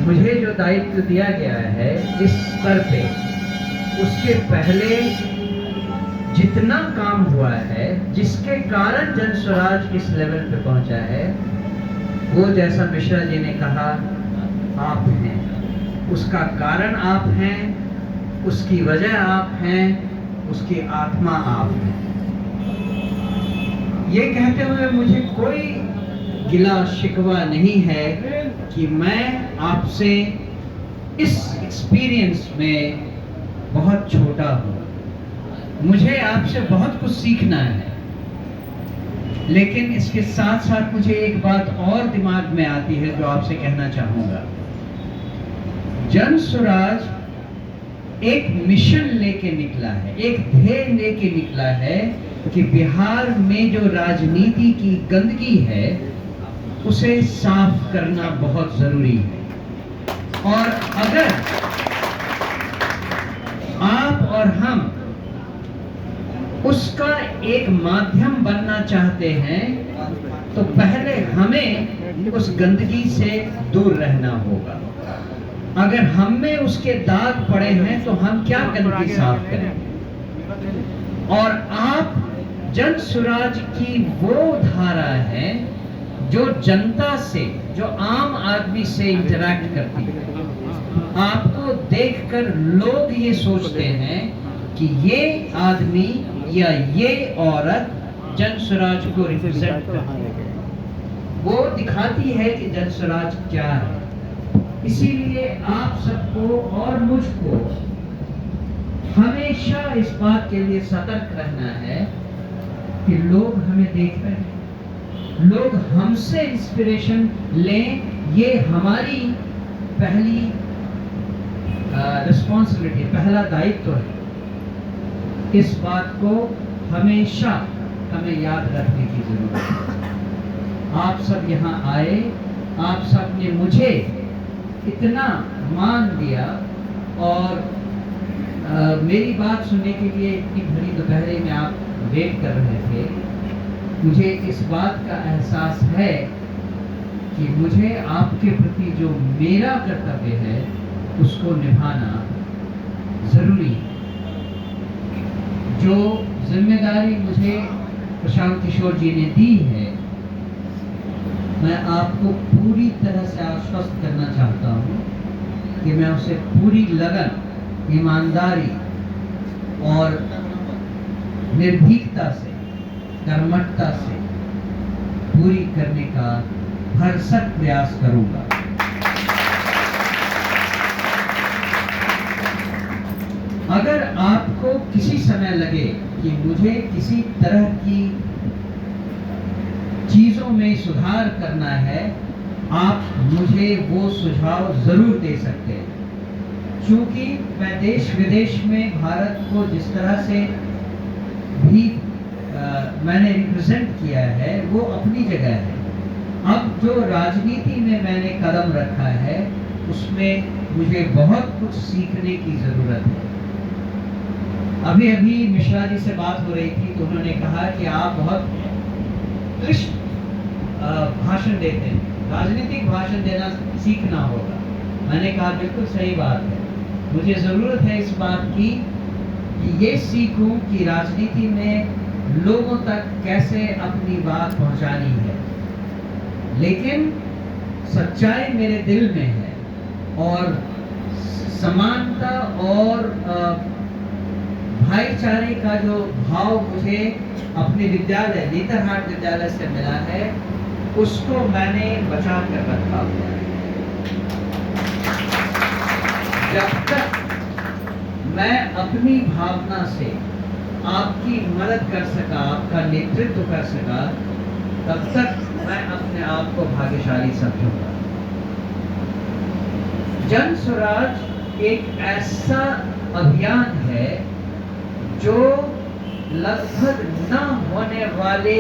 मुझे जो दायित्व दिया गया है इस स्तर पे, उसके पहले जितना काम हुआ है, जिसके कारण जन स्वराज इस लेवल पे पहुंचा है, वो जैसा मिश्रा जी ने कहा, आप हैं। उसका कारण आप हैं, उसकी वजह आप हैं, उसकी आत्मा आप हैं। ये कहते हुए मुझे कोई गिला शिकवा नहीं है कि मैं आपसे इस एक्सपीरियंस में बहुत छोटा हूँ। मुझे आपसे बहुत कुछ सीखना है, लेकिन इसके साथ साथ मुझे एक बात और दिमाग में आती है जो आपसे कहना चाहूँगा। जन स्वराज एक मिशन लेके निकला है, एक ध्येय लेके निकला है कि बिहार में जो राजनीति की गंदगी है उसे साफ करना बहुत जरूरी है। और अगर आप और हम उसका एक माध्यम बनना चाहते हैं तो पहले हमें उस गंदगी से दूर रहना होगा। अगर हम में उसके दाग पड़े हैं तो हम क्या गंदगी साफ करेंगे? और आप जन स्वराज की वो धारा है जो जनता से, जो आम आदमी से इंटरैक्ट करती है। आपको देखकर लोग ये सोचते हैं कि ये आदमी या ये औरत जन स्वराज को रिप्रेजेंट करती है, वो दिखाती है कि जन स्वराज क्या है। इसीलिए आप सबको और मुझको हमेशा इस बात के लिए सतर्क रहना है कि लोग हमें देख रहे हैं, लोग हमसे इंस्पिरेशन लें। ये हमारी पहली रिस्पॉन्सिबिलिटी, पहला दायित्व है। इस बात को हमेशा हमें याद रखने की जरूरत है। आप सब यहाँ आए, आप सब ने मुझे इतना मान दिया और मेरी बात सुनने के लिए इतनी भरी दोपहर में आप वेट कर रहे थे। मुझे इस बात का एहसास है कि मुझे आपके प्रति जो मेरा कर्तव्य है उसको निभाना जरूरी है। जो जिम्मेदारी मुझे प्रशांत किशोर जी ने दी है, मैं आपको पूरी तरह से आश्वस्त करना चाहता हूँ कि मैं उसे पूरी लगन, ईमानदारी और निर्भीकता से, कर्मठता से पूरी करने का भरसक प्रयास करूंगा। अगर आपको किसी समय लगे कि मुझे किसी तरह की चीजों में सुधार करना है, आप मुझे वो सुझाव जरूर दे सकते हैं। क्योंकि मैं देश विदेश में भारत को जिस तरह से भी मैंने रिप्रेजेंट किया है वो अपनी जगह है। अब जो राजनीति में मैंने कदम रखा है उसमें मुझे बहुत कुछ सीखने की जरूरत है। अभी अभी मिश्रा जी से बात हो रही थी तो उन्होंने कहा कि आप बहुत क्लिष्ट भाषण देते हैं, राजनीतिक भाषण देना सीखना होगा। मैंने कहा बिल्कुल सही बात है, मुझे ज़रूरत है इस बात की कि ये सीखूं कि राजनीति में लोगों तक कैसे अपनी बात पहुंचानी है। लेकिन सच्चाई मेरे दिल में है और समानता और भाईचारे का जो भाव मुझे अपने विद्यालय नेतरहाट विद्यालय से मिला है उसको मैंने बचा कर रखा हुआ है। जब तक मैं अपनी भावना से आपकी मदद कर सका, आपका नेतृत्व कर सका, तब तक मैं अपने आप को भाग्यशाली समझूंगा। जन स्वराज एक ऐसा अभियान है जो लगभग न होने वाले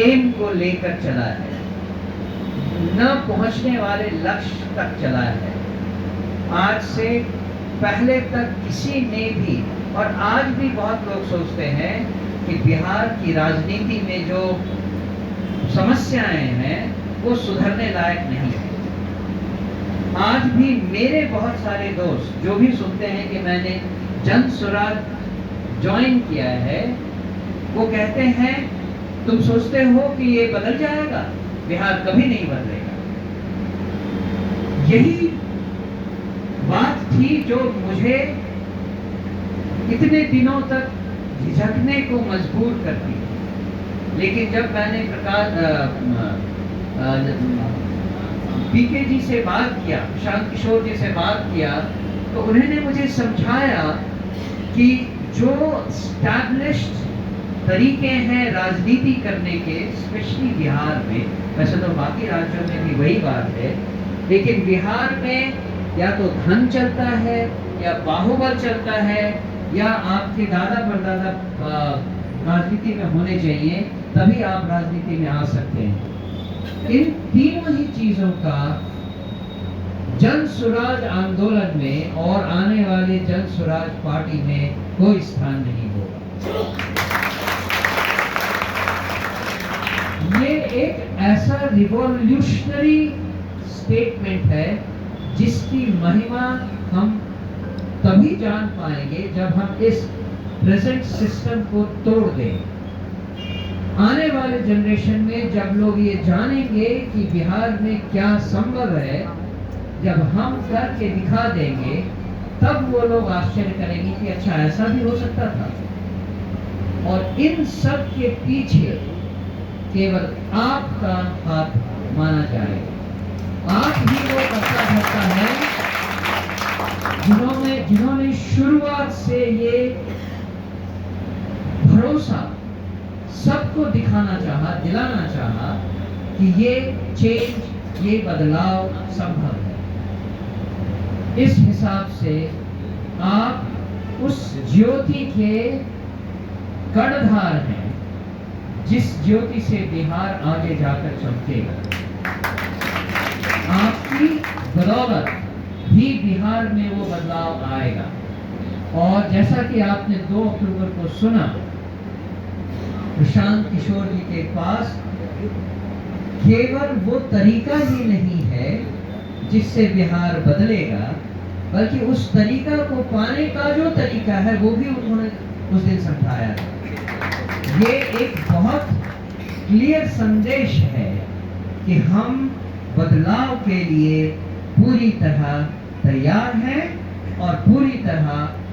एम को लेकर चला है, न पहुंचने वाले लक्ष्य तक चला है। आज से पहले तक किसी ने भी, और आज भी बहुत लोग सोचते हैं कि बिहार की राजनीति में जो समस्याएं हैं वो सुधरने लायक नहीं है। आज भी मेरे बहुत सारे दोस्त जो भी सुनते हैं कि मैंने जन स्वराज ज्वाइन किया है, वो कहते हैं तुम सोचते हो कि ये बदल जाएगा? बिहार कभी नहीं बदलेगा। यही बात थी जो मुझे इतने दिनों तक झिझकने को मजबूर करती। लेकिन जब मैंने पीके जी से बात किया, प्रशांत किशोर जी से बात किया, तो उन्होंने मुझे समझाया कि जो स्टैब्लिश्ड तरीके हैं राजनीति करने के, स्पेशली बिहार में, वैसे तो बाकी राज्यों में भी वही बात है, लेकिन बिहार में या तो धन चलता है या बाहुबल चलता है या आपके दादा परदादा राजनीति में होने चाहिए, तभी आप राजनीति में आ सकते हैं। इन तीनों ही चीजों का जन स्वराज आंदोलन में और आने वाले जन स्वराज पार्टी में कोई स्थान नहीं होगा। ये एक ऐसा रिवॉल्यूशनरी स्टेटमेंट है जिसकी महिमा हम तभी जान पाएंगे जब हम इस प्रेजेंट सिस्टम को तोड़ दें। आने वाले जनरेशन में जब लोग ये जानेंगे कि बिहार में क्या संभव है, जब हम करके दिखा देंगे, तब वो लोग आश्चर्य करेंगे कि अच्छा ऐसा भी हो सकता था। और इन सब के पीछे केवल आपका हाथ माना जाएगा। आप ही वो करता धरता है जिन्होंने शुरुआत से ये भरोसा सबको दिखाना चाहा, दिलाना चाहा कि ये चेंज, ये बदलाव संभव है। इस हिसाब से आप उस ज्योति के कर्णधार हैं जिस ज्योति से बिहार आगे जाकर चमकेगा। आपकी बदौलत भी बिहार में वो बदलाव आएगा। और जैसा कि आपने 2 अक्टूबर को सुना, प्रशांत किशोर जी के पास केवल वो तरीका ही नहीं है जिससे बिहार बदलेगा, बल्कि उस तरीका को पाने का जो तरीका है वो भी उन्होंने उस दिन समझाया था। ये एक बहुत क्लियर संदेश है कि हम बदलाव के लिए पूरी तरह तैयार हैं और पूरी तरह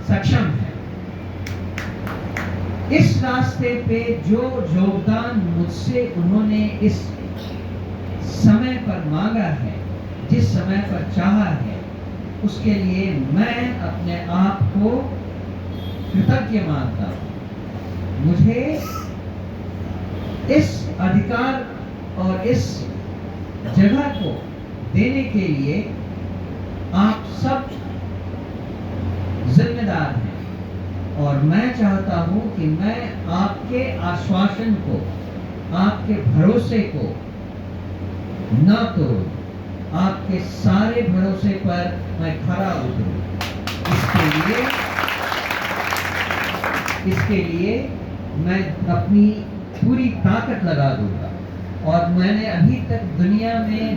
सक्षम हैं। इस रास्ते पे जो योगदान मुझसे उन्होंने इस समय पर मांगा है, जिस समय पर चाहा है, उसके लिए मैं अपने आप को कृतज्ञ मानता हूं। मुझे इस अधिकार और इस जगह को देने के लिए आप सब जिम्मेदार हैं। और मैं चाहता हूं कि मैं आपके आश्वासन को, आपके भरोसे को न तोड़ूं, आपके सारे भरोसे पर मैं खरा उतरूं। इसके लिए मैं अपनी पूरी ताकत लगा दूंगा। और मैंने अभी तक दुनिया में,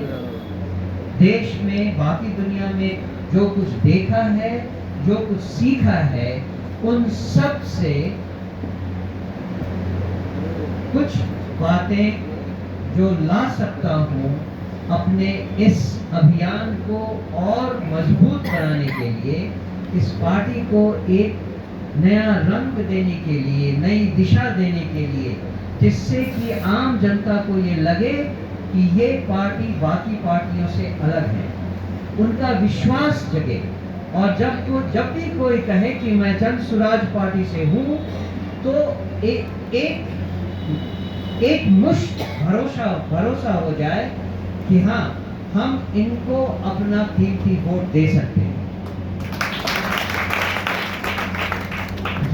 देश में, बाकी दुनिया में जो कुछ देखा है, जो कुछ सीखा है, उन सब से कुछ बातें जो ला सकता हूं अपने इस अभियान को और मजबूत बनाने के लिए, इस पार्टी को एक नया रंग देने के लिए, नई दिशा देने के लिए, जिससे कि आम जनता को ये लगे कि ये पार्टी बाकी पार्टियों से अलग है, उनका विश्वास जगे। और जब भी कोई कहे कि मैं जन स्वराज पार्टी से हूं, तो एक मुश्त भरोसा हो जाए कि हाँ, हम इनको अपना कीमती वोट दे सकते हैं।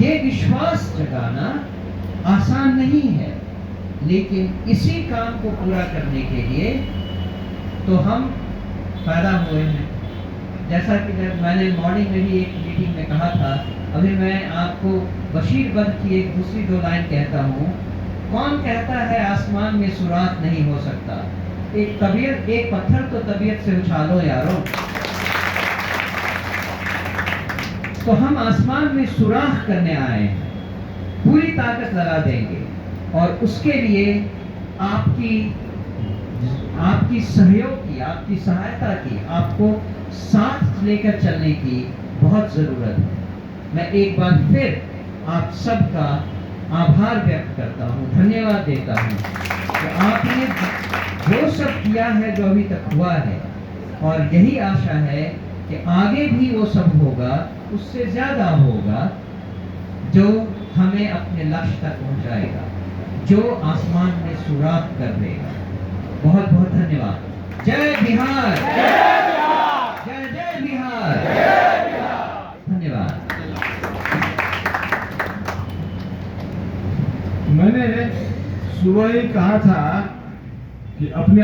ये विश्वास जगाना आसान नहीं है, लेकिन इसी काम को पूरा करने के लिए तो हम पैदा हुए हैं। जैसा कि मैंने मॉर्निंग में भी एक मीटिंग में कहा था, अभी मैं आपको बशीर बद्र की एक दूसरी 2 लाइन कहता हूँ। कौन कहता है आसमान में सुराख नहीं हो सकता? एक पत्थर तो तबीयत से उछालो यारों। तो हम आसमान में सुराख करने आए हैं, पूरी ताकत लगा देंगे और उसके लिए आपकी सहयोग की, आपकी सहायता की, आपको साथ लेकर चलने की बहुत जरूरत है। मैं एक बार फिर आप सबका आभार व्यक्त करता हूँ, धन्यवाद देता हूँ कि आपने वो सब किया है जो अभी तक हुआ है, और यही आशा है कि आगे भी वो सब होगा, उससे ज्यादा होगा, जो हमें अपने लक्ष्य तक पहुंचाएगा, जो आसमान में सुराख कर देगा। बहुत बहुत धन्यवाद। जय बिहार, जय जय बिहार, धन्यवाद। मैंने सुबह ही कहा था कि अपने